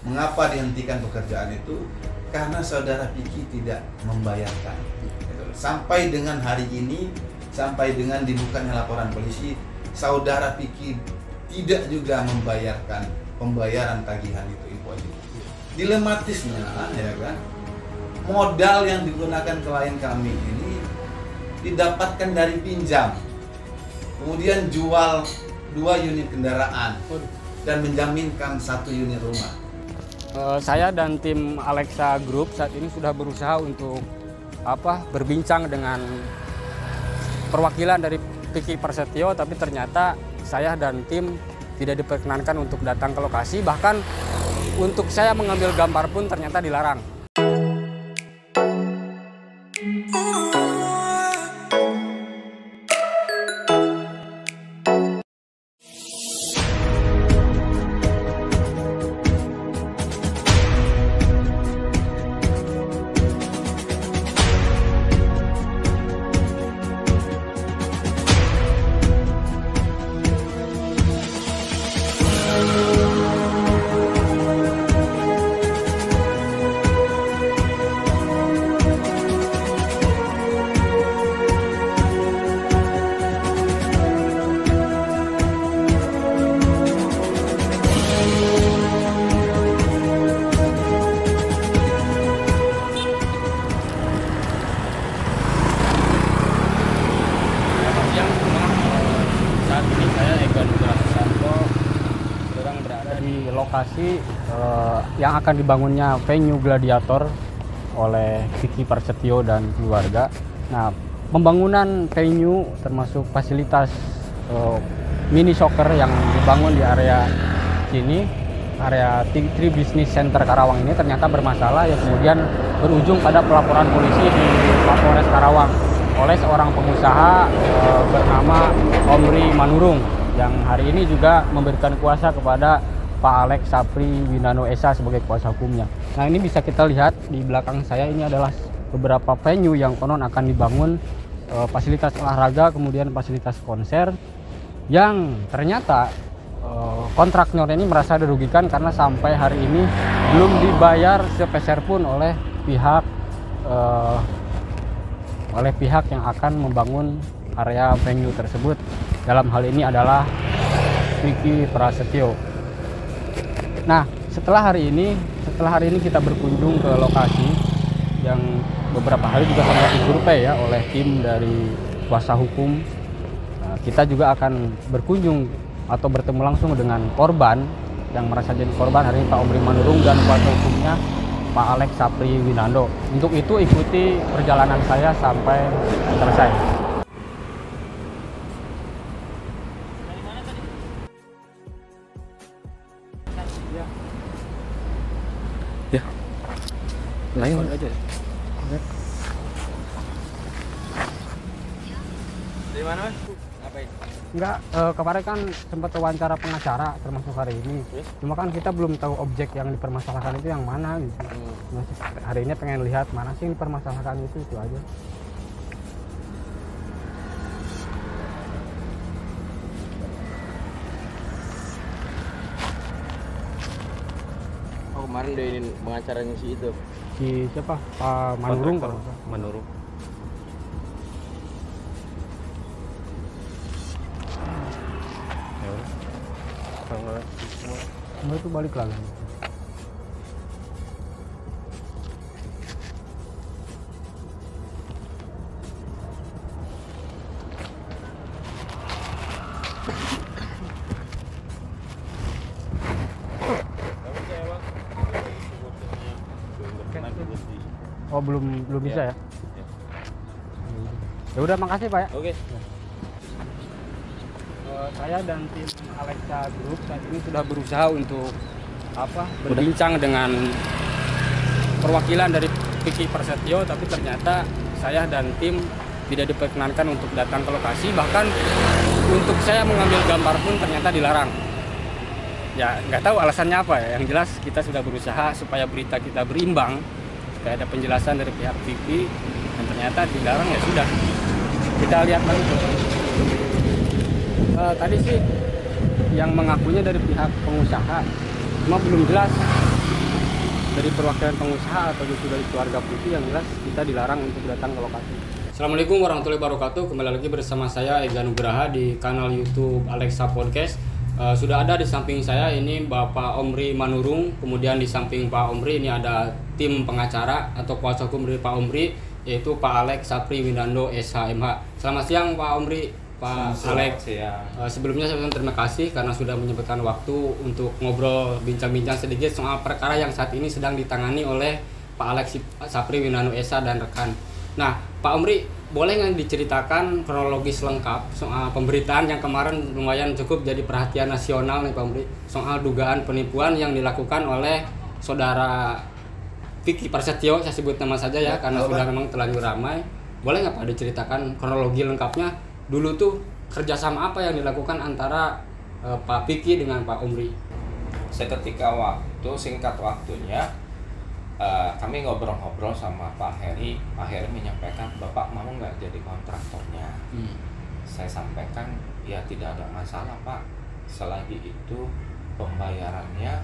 Mengapa dihentikan pekerjaan itu? Karena saudara Piki tidak membayarkan. Sampai dengan hari ini, sampai dengan dibukanya laporan polisi, saudara Piki tidak juga membayarkan pembayaran tagihan itu wajib. Dilematisnya, ya kan, modal yang digunakan klien kami ini didapatkan dari pinjam, kemudian jual 2 unit kendaraan dan menjaminkan 1 unit rumah. Saya dan tim Alexa Group saat ini sudah berusaha untuk berbincang dengan perwakilan dari Piki Prasetyo, tapi ternyata saya dan tim tidak diperkenankan untuk datang ke lokasi, bahkan untuk saya mengambil gambar pun ternyata dilarang. Lokasi yang akan dibangunnya venue gladiator oleh Piki Prasetyo dan keluarga. Nah, pembangunan venue termasuk fasilitas mini soccer yang dibangun di area sini, area Tri Business Center Karawang ini ternyata bermasalah, yang kemudian berujung pada pelaporan polisi di Polres Karawang oleh seorang pengusaha bernama Omri Manurung, yang hari ini juga memberikan kuasa kepada Pak Alex Sapri Winano Esa sebagai kuasa hukumnya. Nah, ini bisa kita lihat di belakang saya, ini adalah beberapa venue yang konon akan dibangun, fasilitas olahraga, kemudian fasilitas konser, yang ternyata kontraktor ini merasa dirugikan karena sampai hari ini belum dibayar sepeser pun oleh pihak yang akan membangun area venue tersebut. Dalam hal ini adalah Piki Prasetyo. Nah, setelah hari ini kita berkunjung ke lokasi yang beberapa hari juga sempat disurvei ya oleh tim dari kuasa hukum. Nah, kita juga akan berkunjung atau bertemu langsung dengan korban yang merasa jadi korban hari ini, Pak Omri Manurung dan kuasa hukumnya Pak Alex Sapri Winando. Untuk itu ikuti perjalanan saya sampai selesai. Ya, lain aja. Dari mana, Mas? Ngapain? Enggak, kemarin kan sempat wawancara pengacara termasuk hari ini. Yes. Cuma kan kita belum tahu objek yang dipermasalahkan itu yang mana gitu. Masih hari ini pengen lihat mana sih yang dipermasalahkan itu aja. Oh, kemarin udah ini pengacaranya si itu. Si siapa? Pak Manurung kalau Manurung. semua itu balik lagi. Oh, belum bisa ya? Ya udah, makasih Pak ya. Oke. Saya dan tim Alexa Group saat ini sudah berusaha untuk berbincang dengan perwakilan dari Piki Prasetyo, tapi ternyata saya dan tim tidak diperkenankan untuk datang ke lokasi, bahkan untuk saya mengambil gambar pun ternyata dilarang. Ya nggak tahu alasannya apa ya, yang jelas kita sudah berusaha supaya berita kita berimbang, supaya ada penjelasan dari pihak Piki, dan ternyata dilarang. Ya sudah, kita lihat lagi. Tadi sih yang mengakunya dari pihak pengusaha, cuma belum jelas dari perwakilan pengusaha atau justru dari keluarga Putih, yang jelas kita dilarang untuk datang ke lokasi. Assalamualaikum warahmatullahi wabarakatuh. Kembali lagi bersama saya Ega Nugraha di kanal YouTube Alexa Podcast. Sudah ada di samping saya ini Bapak Omri Manurung, kemudian di samping Pak Omri ini ada tim pengacara atau kuasa hukum dari Pak Omri, yaitu Pak Alex Sapri Winando SHMH. Selamat siang Pak Omri, Pak Alex. Sebelumnya saya terima kasih karena sudah menyempatkan waktu untuk ngobrol bincang-bincang sedikit soal perkara yang saat ini sedang ditangani oleh Pak Alex Sapri Winando SH dan rekan. Nah, Pak Omri, boleh nggak diceritakan kronologis lengkap soal pemberitaan yang kemarin lumayan cukup jadi perhatian nasional nih Pak Omri, soal dugaan penipuan yang dilakukan oleh saudara Vicky Prasetyo, saya sebut nama saja ya karena sudah memang terlanjur ramai. Boleh nggak Pak diceritakan kronologi lengkapnya? Dulu tuh kerjasama apa yang dilakukan antara Pak Vicky dengan Pak Omri? Seketika waktu, singkat waktunya, kami ngobrol-ngobrol sama Pak Heri. Pak Heri menyampaikan, Bapak mau nggak jadi kontraktornya? Saya sampaikan, ya tidak ada masalah Pak, selagi itu pembayarannya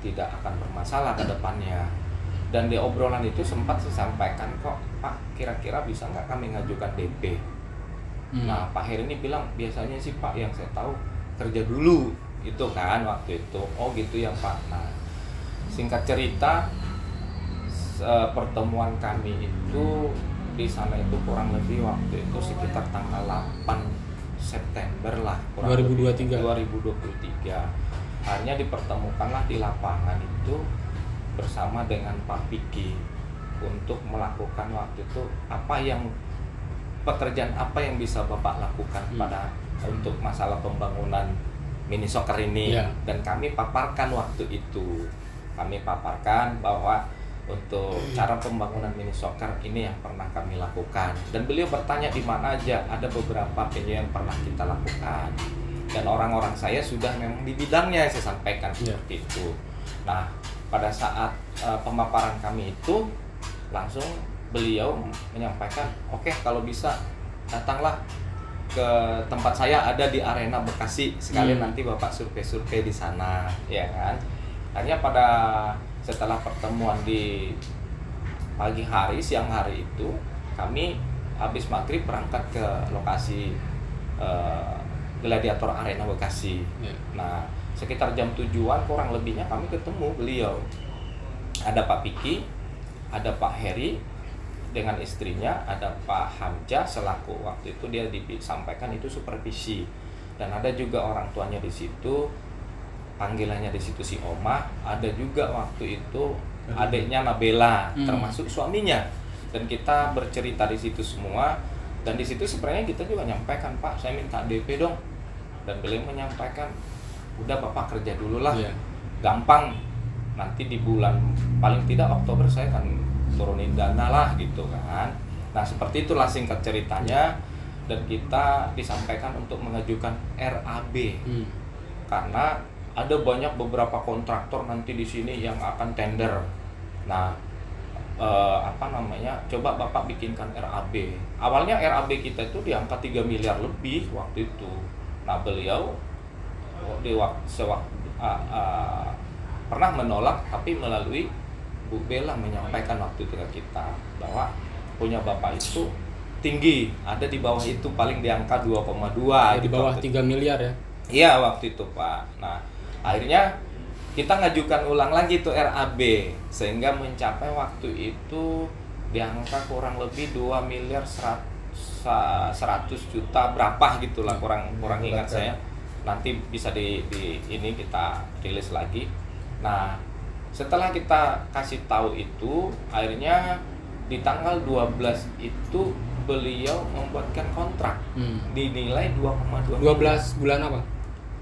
tidak akan bermasalah ke depannya. Dan di obrolan itu sempat saya sampaikan kok, Pak kira-kira bisa nggak kami ngajukan DP? Nah Pak Heri ini bilang, biasanya sih Pak yang saya tahu kerja dulu itu kan waktu itu. Oh gitu ya Pak. Nah singkat cerita, pertemuan kami itu di sana itu kurang lebih waktu itu sekitar tanggal 8 September lah, 2023. Akhirnya dipertemukanlah di lapangan itu bersama dengan Pak Vicky untuk melakukan waktu itu pekerjaan apa yang bisa Bapak lakukan pada untuk masalah pembangunan mini soccer ini. Dan kami paparkan waktu itu. Kami paparkan bahwa untuk cara pembangunan mini soccer ini yang pernah kami lakukan, dan beliau bertanya di mana aja, ada beberapa venue yang pernah kita lakukan dan orang-orang saya sudah memang di bidangnya, saya sampaikan seperti itu. Nah pada saat pemaparan kami itu langsung beliau menyampaikan, oke, kalau bisa datanglah ke tempat saya, ada di Arena Bekasi, sekalian nanti Bapak survei-survei di sana, ya kan. Hanya setelah pertemuan di pagi hari, siang hari itu kami habis maghrib berangkat ke lokasi Gladiator Arena Bekasi. Nah sekitar jam 7-an kurang lebihnya kami ketemu beliau. Ada Pak Vicky, ada Pak Heri dengan istrinya, ada Pak Hamzah selaku waktu itu dia disampaikan itu supervisi, dan ada juga orang tuanya di situ, panggilannya di situ si Oma, ada juga waktu itu adiknya Nabela, termasuk suaminya, dan kita bercerita di situ semua. Dan di situ sebenarnya kita juga nyampaikan, Pak saya minta DP dong, dan beliau menyampaikan udah Bapak kerja dulu lah, gampang, nanti di bulan paling tidak Oktober saya akan turunin dana lah gitu kan. Nah seperti itulah singkat ceritanya, dan kita disampaikan untuk mengajukan RAB karena ada beberapa kontraktor nanti di sini yang akan tender. Nah, coba Bapak bikinkan RAB. Awalnya RAB kita itu di angka 3 miliar lebih waktu itu. Nah, beliau pernah menolak, tapi melalui Bu Bella menyampaikan waktu itu ke kita bahwa punya Bapak itu tinggi, ada di bawah itu paling di angka 2,2. Di bawah 3 miliar ya? Iya waktu itu Pak. Nah akhirnya kita ngajukan ulang lagi tuh RAB, sehingga mencapai waktu itu di angka kurang lebih 2 miliar 100 juta berapa gitulah, kurang ingat saya. Nanti bisa ini kita rilis lagi. Nah setelah kita kasih tahu itu, akhirnya di tanggal 12 itu beliau membuatkan kontrak dinilai 2,2 12 bulan apa?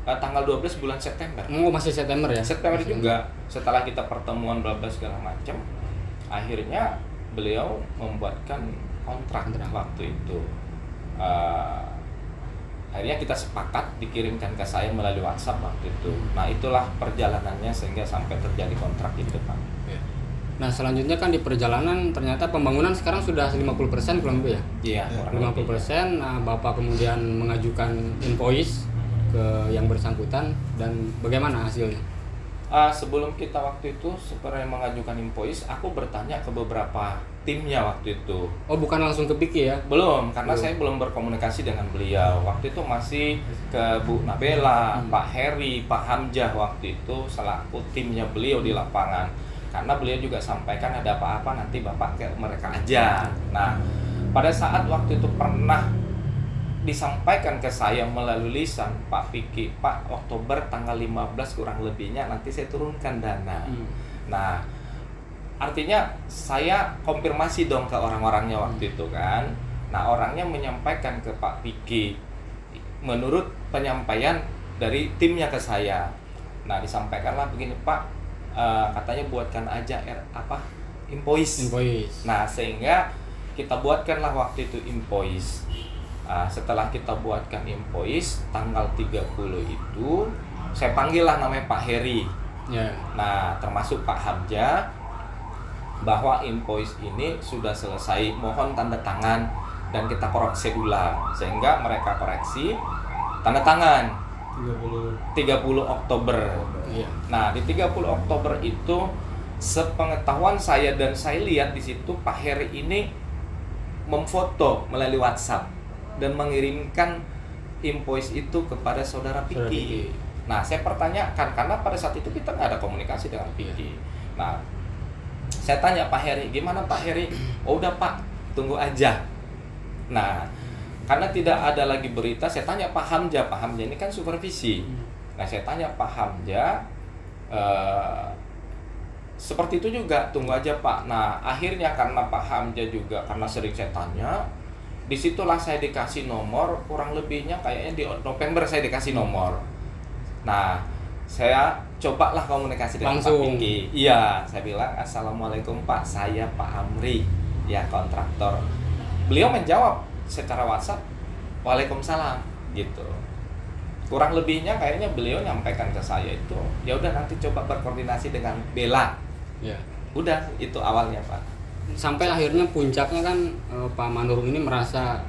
Tanggal 12 bulan September. Oh, masih September ya? September juga. Setelah kita pertemuan bla bla segala macam, akhirnya beliau membuatkan kontrak waktu itu. Akhirnya kita sepakat, dikirimkan ke saya melalui WhatsApp waktu itu. Nah itulah perjalanannya sehingga sampai terjadi kontrak itu Pak. Nah selanjutnya kan di perjalanan ternyata pembangunan sekarang sudah 50% kurang lebih ya? Iya, 50%. Nah Bapak kemudian mengajukan invoice ke yang bersangkutan, dan bagaimana hasilnya? Sebelum kita waktu itu sebenarnya mengajukan invoice, aku bertanya ke beberapa timnya waktu itu. Oh, bukan langsung ke Piki ya? Belum, karena saya belum berkomunikasi dengan beliau. Waktu itu masih ke Bu Nabela, Pak Heri, Pak Hamzah waktu itu selaku timnya beliau di lapangan. Karena beliau juga sampaikan ada apa-apa nanti Bapak ke mereka aja. Nah, pada saat waktu itu pernah disampaikan ke saya melalui lisan Pak Piki, Pak, Oktober tanggal 15 kurang lebihnya nanti saya turunkan dana. Nah, artinya saya konfirmasi dong ke orang-orangnya waktu itu kan. Nah, orangnya menyampaikan ke Pak Piki menurut penyampaian dari timnya ke saya. Nah, disampaikanlah begini, Pak, katanya buatkan aja invoice. Nah, sehingga kita buatkanlah waktu itu invoice. Setelah kita buatkan invoice tanggal 30 itu saya panggillah namanya Pak Heri. Nah, termasuk Pak Hamzah, bahwa invoice ini sudah selesai, mohon tanda tangan dan kita koreksi ulang. Sehingga mereka koreksi, tanda tangan 30 Oktober. Nah, di 30 Oktober itu sepengetahuan saya dan saya lihat di situ Pak Heri ini memfoto melalui WhatsApp dan mengirimkan invoice itu kepada saudara Piki. Nah, saya pertanyakan karena pada saat itu kita nggak ada komunikasi dengan Piki. Nah, saya tanya Pak Heri, gimana Pak Heri? Oh, udah Pak, tunggu aja. Nah, karena tidak ada lagi berita, saya tanya Pak Hamzah. Pak Hamzah ini kan supervisi. Nah, saya tanya Pak Hamzah, seperti itu juga, tunggu aja Pak. Nah, akhirnya karena Pak Hamzah juga, karena sering saya tanya, disitulah saya dikasih nomor, kurang lebihnya kayaknya di November saya dikasih nomor. Nah, saya cobalah komunikasi dengan Pak Piki. Iya, saya bilang, Assalamualaikum Pak, saya Pak Amri, ya kontraktor. Beliau menjawab secara WhatsApp, Waalaikumsalam, gitu. Kurang lebihnya kayaknya beliau nyampaikan ke saya itu, ya udah nanti coba berkoordinasi dengan Bella. Udah, itu awalnya Pak. Sampai akhirnya puncaknya kan Pak Manurung ini merasa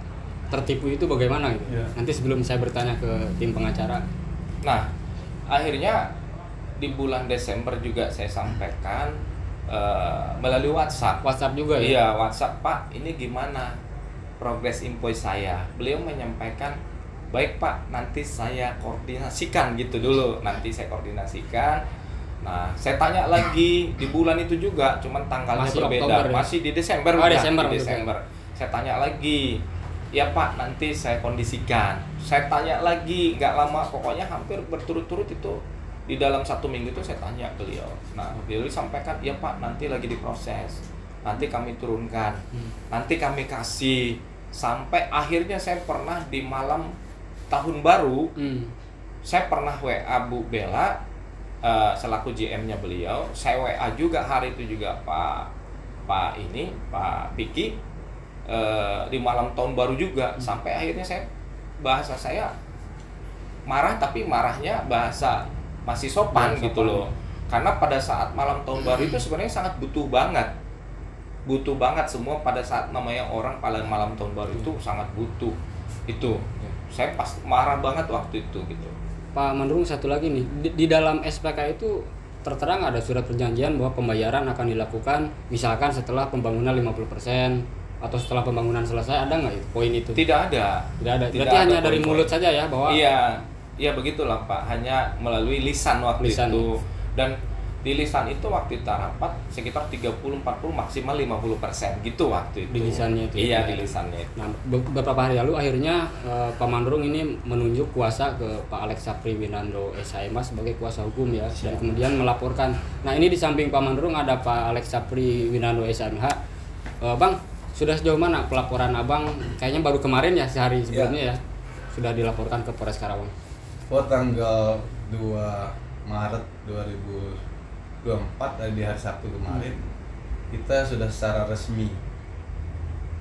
tertipu, itu bagaimana gitu? Nanti sebelum saya bertanya ke tim pengacara. Nah, akhirnya di bulan Desember juga saya sampaikan melalui WhatsApp. WhatsApp juga ya? Iya, WhatsApp, Pak, ini gimana progres invoice saya? Beliau menyampaikan, baik Pak, nanti saya koordinasikan gitu dulu. Nanti saya koordinasikan. Nah, saya tanya lagi di bulan itu juga, cuman tanggalnya masih berbeda. Oktober, ya? Masih di Desember. Desember. Saya tanya lagi, ya Pak, nanti saya kondisikan. Saya tanya lagi, nggak lama, pokoknya hampir berturut-turut itu di dalam 1 minggu itu saya tanya beliau. Nah, beliau sampaikan, ya Pak, nanti lagi diproses, nanti kami turunkan, nanti kami kasih. Sampai akhirnya saya pernah di malam tahun baru, saya pernah WA Bu Bella, selaku GM-nya beliau, saya WA juga hari itu juga Pak Piki, di malam tahun baru juga. Sampai akhirnya bahasa saya marah, tapi marahnya bahasa masih sopan gitu loh. Karena pada saat malam tahun baru itu sebenarnya sangat butuh banget semua. Pada saat namanya orang pada malam tahun baru itu sangat butuh itu. Saya pas marah banget waktu itu gitu. Pak Manurung, satu lagi nih, di dalam SPK itu terterang ada surat perjanjian bahwa pembayaran akan dilakukan misalkan setelah pembangunan 50% atau setelah pembangunan selesai, ada nggak itu poin itu? Tidak ada. Berarti hanya dari mulut saja ya bahwa? Iya begitulah Pak, hanya melalui lisan waktu itu. Dan di lisan itu waktu kita rapat sekitar 30-40 maksimal 50% gitu waktu itu. Di lisannya itu. Iya, di lisannya itu. Nah, beberapa hari lalu akhirnya Pak Manurung ini menunjuk kuasa ke Pak Alex Sapri Winando SHMH sebagai kuasa hukum ya. Dan kemudian melaporkan. Nah, ini di samping Pak Manurung ada Pak Alex Sapri Winando SHMH. Bang, sudah sejauh mana pelaporan Abang? Kayaknya baru kemarin ya, sehari sebelumnya ya. Sudah dilaporkan ke Polres Karawang. Tanggal 2 Maret 2024 di hari Sabtu kemarin kita sudah secara resmi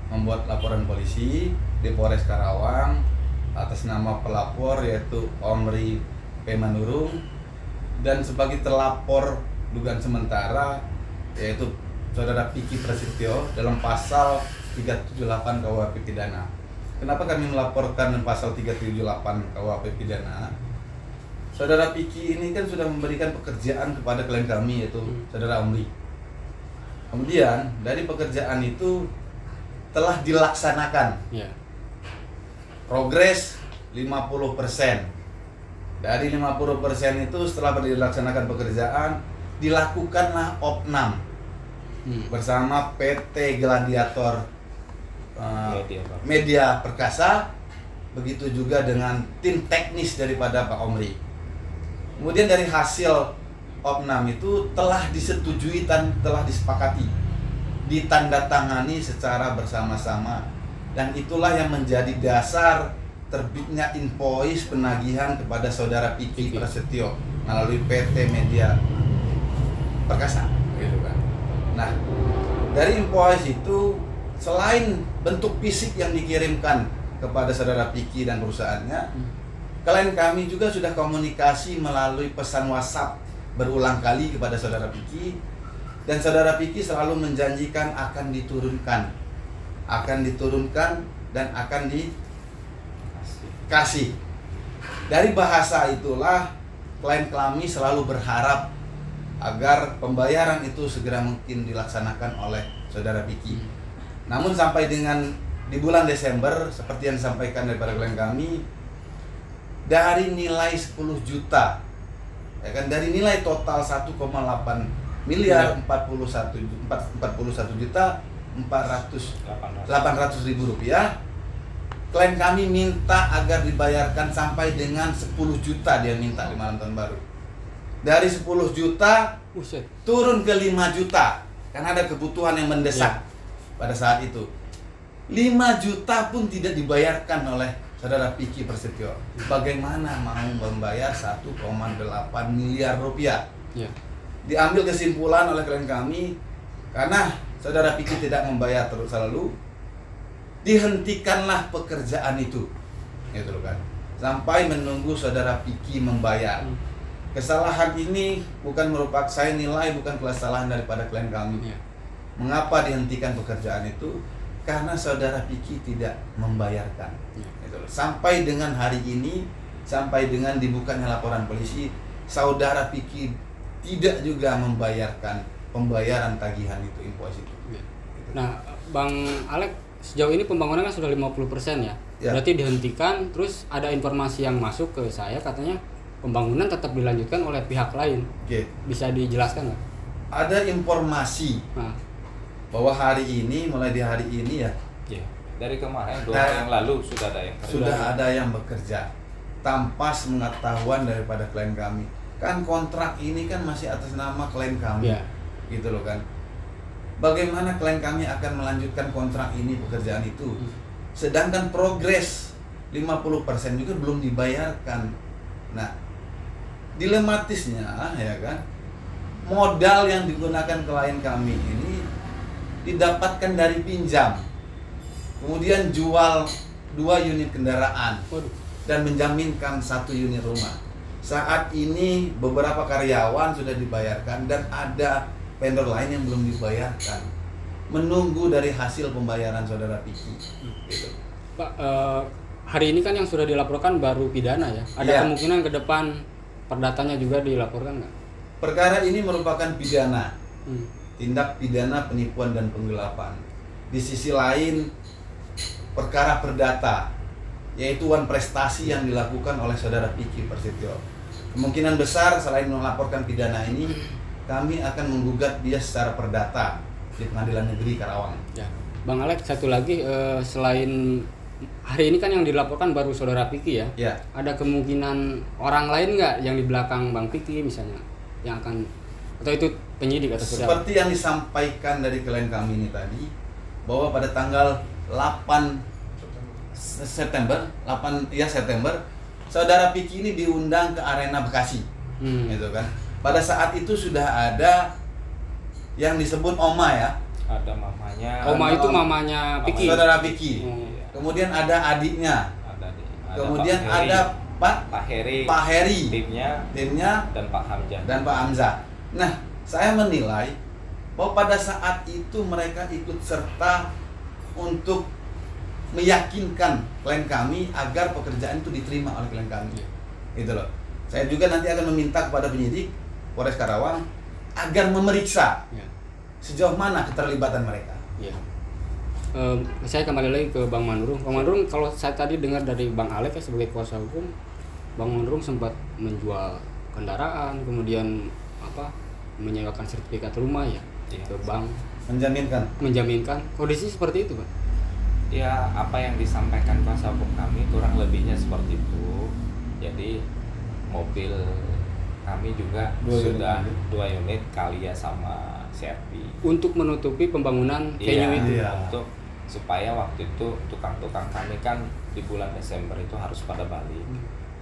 membuat laporan polisi di Polres Karawang atas nama pelapor yaitu Omri P. Manurung dan sebagai terlapor dugaan sementara yaitu Saudara Piki Prasetyo dalam pasal 378 KUHP Pidana. Kenapa kami melaporkan pasal 378 KUHP Pidana? Saudara Piki ini kan sudah memberikan pekerjaan kepada klien kami, yaitu Saudara Omri. Kemudian dari pekerjaan itu telah dilaksanakan. Ya. Progres 50%. Dari 50% itu setelah dilaksanakan pekerjaan, dilakukanlah opnam bersama PT Gladiator Media Perkasa, begitu juga dengan tim teknis daripada Pak Omri. Kemudian dari hasil opnam itu telah disetujui dan telah disepakati, ditandatangani secara bersama-sama, dan itulah yang menjadi dasar terbitnya invoice penagihan kepada Saudara Piki Prasetyo melalui PT Media Perkasa, gitu kan. Nah, dari invoice itu selain bentuk fisik yang dikirimkan kepada Saudara Piki dan perusahaannya, klien kami juga sudah komunikasi melalui pesan WhatsApp berulang kali kepada Saudara Piki, dan Saudara Piki selalu menjanjikan akan diturunkan dan akan dikasih. Dari bahasa itulah klien kami selalu berharap agar pembayaran itu segera mungkin dilaksanakan oleh Saudara Piki. Namun sampai dengan di bulan Desember, seperti yang disampaikan daripada klien kami, dari nilai 10 juta, ya kan, dari nilai total 1,8 miliar 41 juta 800 ribu rupiah, klien kami minta agar dibayarkan sampai dengan 10 juta. Dia minta di malam tahun baru. Dari 10 juta turun ke 5 juta karena ada kebutuhan yang mendesak pada saat itu. 5 juta pun tidak dibayarkan oleh Saudara Piki Prasetyo. Bagaimana mau membayar 1,8 miliar rupiah? Ya. Diambil kesimpulan oleh klien kami, karena Saudara Piki tidak membayar terus selalu, dihentikanlah pekerjaan itu, gitu loh kan, sampai menunggu Saudara Piki membayar. Kesalahan ini bukan merupakan, saya nilai bukan kesalahan daripada klien kami. Mengapa dihentikan pekerjaan itu? Karena Saudara Piki tidak membayarkan. Gitu loh. Sampai dengan hari ini, sampai dengan dibukanya laporan polisi, Saudara Piki tidak juga membayarkan pembayaran tagihan itu, invoice itu. Gitu. Nah, Bang Alek, sejauh ini pembangunan kan sudah 50% ya? Berarti dihentikan, terus ada informasi yang masuk ke saya, katanya pembangunan tetap dilanjutkan oleh pihak lain. Bisa dijelaskan nggak? Ada informasi bahwa hari ini, mulai di hari ini ya, dari kemarin 2 hari yang lalu sudah ada yang bekerja tanpa pengetahuan daripada klien kami. Kan kontrak ini kan masih atas nama klien kami, gitu loh kan. Bagaimana klien kami akan melanjutkan kontrak ini, pekerjaan itu, sedangkan progres 50% juga belum dibayarkan. Nah, dilematisnya ya kan, modal yang digunakan klien kami ini didapatkan dari pinjam, kemudian jual 2 unit kendaraan dan menjaminkan 1 unit rumah. Saat ini beberapa karyawan sudah dibayarkan dan ada vendor lain yang belum dibayarkan, menunggu dari hasil pembayaran Saudara Piki. Gitu. Pak, hari ini kan yang sudah dilaporkan baru pidana ya? Ada kemungkinan ke depan perdatanya juga dilaporkan nggak? Perkara ini merupakan pidana, tindak pidana penipuan dan penggelapan. Di sisi lain, perkara perdata, yaitu wan prestasi yang dilakukan oleh Saudara Piki Prasetyo. Kemungkinan besar selain melaporkan pidana ini, kami akan menggugat dia secara perdata di Pengadilan Negeri Karawang. Ya. Bang Alek, satu lagi, selain hari ini kan yang dilaporkan baru Saudara Piki ya? Ya. Ada kemungkinan orang lain nggak yang di belakang Bang Piki misalnya, yang akan, atau itu penyidik atau siapa? Seperti yang disampaikan dari klien kami ini tadi, bahwa pada tanggal 8 September, Saudara Piki ini diundang ke Arena Bekasi, gitu kan. Pada saat itu sudah ada yang disebut Oma ya. Ada mamanya. Oma itu mamanya Piki. Saudara Piki. Kemudian ada adiknya. Kemudian ada Pak Heri. Timnya dan Pak Hamzah. Nah, saya menilai bahwa pada saat itu mereka ikut serta untuk meyakinkan klien kami agar pekerjaan itu diterima oleh klien kami. Gitu loh. Saya juga nanti akan meminta kepada penyidik Polres Karawang agar memeriksa Ya. sejauh mana keterlibatan mereka. Ya. Saya kembali lagi ke Bang Manurung. Bang Manurung, kalau saya tadi dengar dari Bang Alek ya, sebagai kuasa hukum, Bang Manurung sempat menjual kendaraan, kemudian menyewakan sertifikat rumah ya ke bank, menjaminkan kondisi seperti itu, Pak. Ya, apa yang disampaikan kuasa hukum kami kurang lebihnya seperti itu. Jadi mobil kami juga sudah 2 unit Kalia sama CRV Untuk menutupi pembangunan venue itu. untuk supaya waktu itu tukang-tukang kami kan di bulan Desember itu harus pada balik.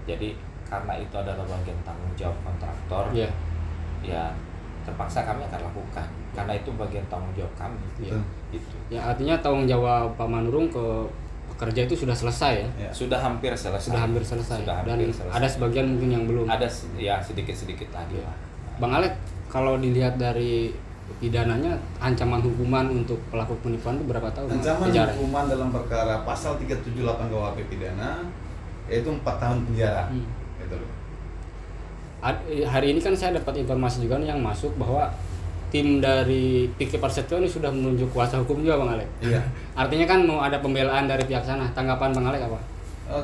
Jadi karena itu adalah bagian tanggung jawab kontraktor, Ya. ya terpaksa kami akan lakukan karena itu bagian tanggung jawab kami. Ya. Gitu. Ya, artinya tanggung jawab Pak Manurung ke pekerja itu sudah selesai ya. Ya. Sudah hampir selesai. Sudah hampir selesai. Sudah Dan hampir selesai. ada sebagian mungkin yang belum. Ada ya sedikit-sedikit lagi lah. Bang Alek, kalau dilihat dari pidananya, ancaman hukuman untuk pelaku penipuan itu berapa tahun? Ancaman penjara? hukuman dalam perkara pasal 378 KUHP pidana yaitu 4 tahun penjara. Gitu loh. Hari ini kan saya dapat informasi juga nih yang masuk bahwa tim dari Piki Prasetyo ini sudah menunjuk kuasa hukum juga, Bang Alek. Iya. Artinya kan mau ada pembelaan dari pihak sana. Tanggapan Bang Alek apa?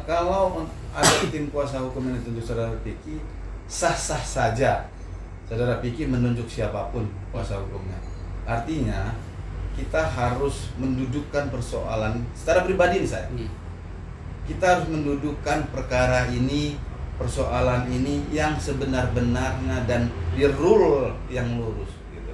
Kalau ada tim kuasa hukum yang ditunjuk saudara Piki, sah-sah saja saudara Piki menunjuk siapapun kuasa hukumnya. Artinya kita harus mendudukkan persoalan secara pribadi nih saya. Kita harus mendudukkan perkara ini, persoalan ini yang sebenar-benarnya dan di rule yang lurus gitu.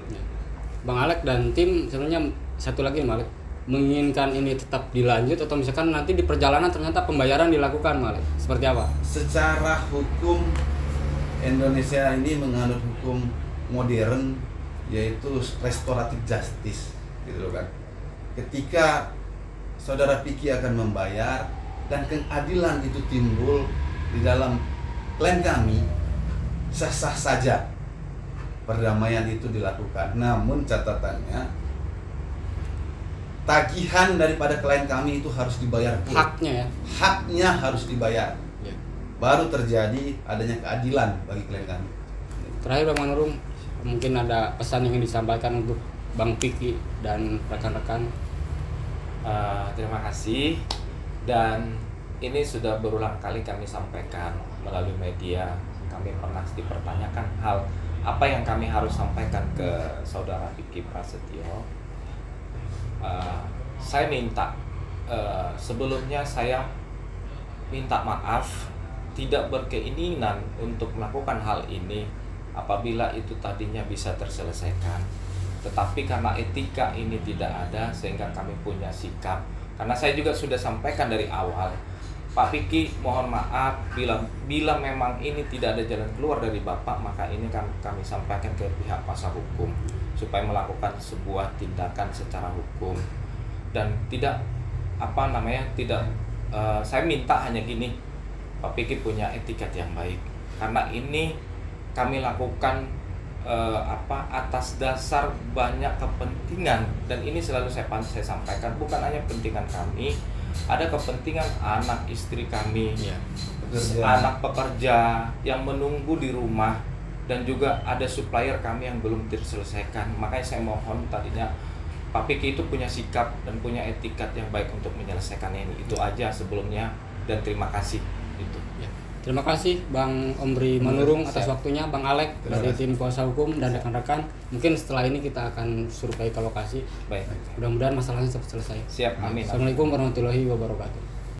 Bang Alek dan tim sebenarnya satu lagi Bang Alek, menginginkan ini tetap dilanjut atau misalkan nanti di perjalanan ternyata pembayaran dilakukan, Bang Alek. Seperti apa? Secara hukum Indonesia ini menganut hukum modern yaitu restoratif justice gitu loh kan. Ketika saudara Piki akan membayar dan keadilan itu timbul di dalam klaim kami, sah-sah saja perdamaian itu dilakukan. Namun catatannya tagihan daripada klien kami itu harus dibayar full. Haknya ya. Haknya harus dibayar. Baru terjadi adanya keadilan bagi klien kami. Terakhir Bang Manurung, mungkin ada pesan yang ingin disampaikan untuk Bang Piki dan rekan-rekan. Terima kasih. Dan ini sudah berulang kali kami sampaikan melalui media. Kami pernah dipertanyakan hal apa yang kami harus sampaikan ke saudara Piki Prasetyo. Saya minta sebelumnya saya minta maaf tidak berkeinginan untuk melakukan hal ini apabila itu tadinya bisa terselesaikan, tetapi karena etika ini tidak ada sehingga kami punya sikap. Karena saya juga sudah sampaikan dari awal, Pak Piki mohon maaf bila memang ini tidak ada jalan keluar dari Bapak, maka ini kami sampaikan ke pihak kuasa hukum supaya melakukan sebuah tindakan secara hukum dan tidak saya minta hanya gini, Pak Piki punya etikat yang baik karena ini kami lakukan atas dasar banyak kepentingan dan ini selalu saya sampaikan bukan hanya kepentingan kami, ada kepentingan anak istri kami, anak pekerja yang menunggu di rumah dan juga ada supplier kami yang belum terselesaikan. Makanya saya mohon tadinya Pak Piki itu punya sikap dan punya etikat yang baik untuk menyelesaikan ini. Itu aja sebelumnya dan terima kasih. Itu. Ya. Terima kasih Bang Omri Manurung atas waktunya, Bang Alek dari tim kuasa hukum dan rekan-rekan. Mungkin setelah ini kita akan survei ke lokasi. Baik. Mudah-mudahan masalahnya cepat selesai. Siap, amin. Assalamualaikum warahmatullahi wabarakatuh.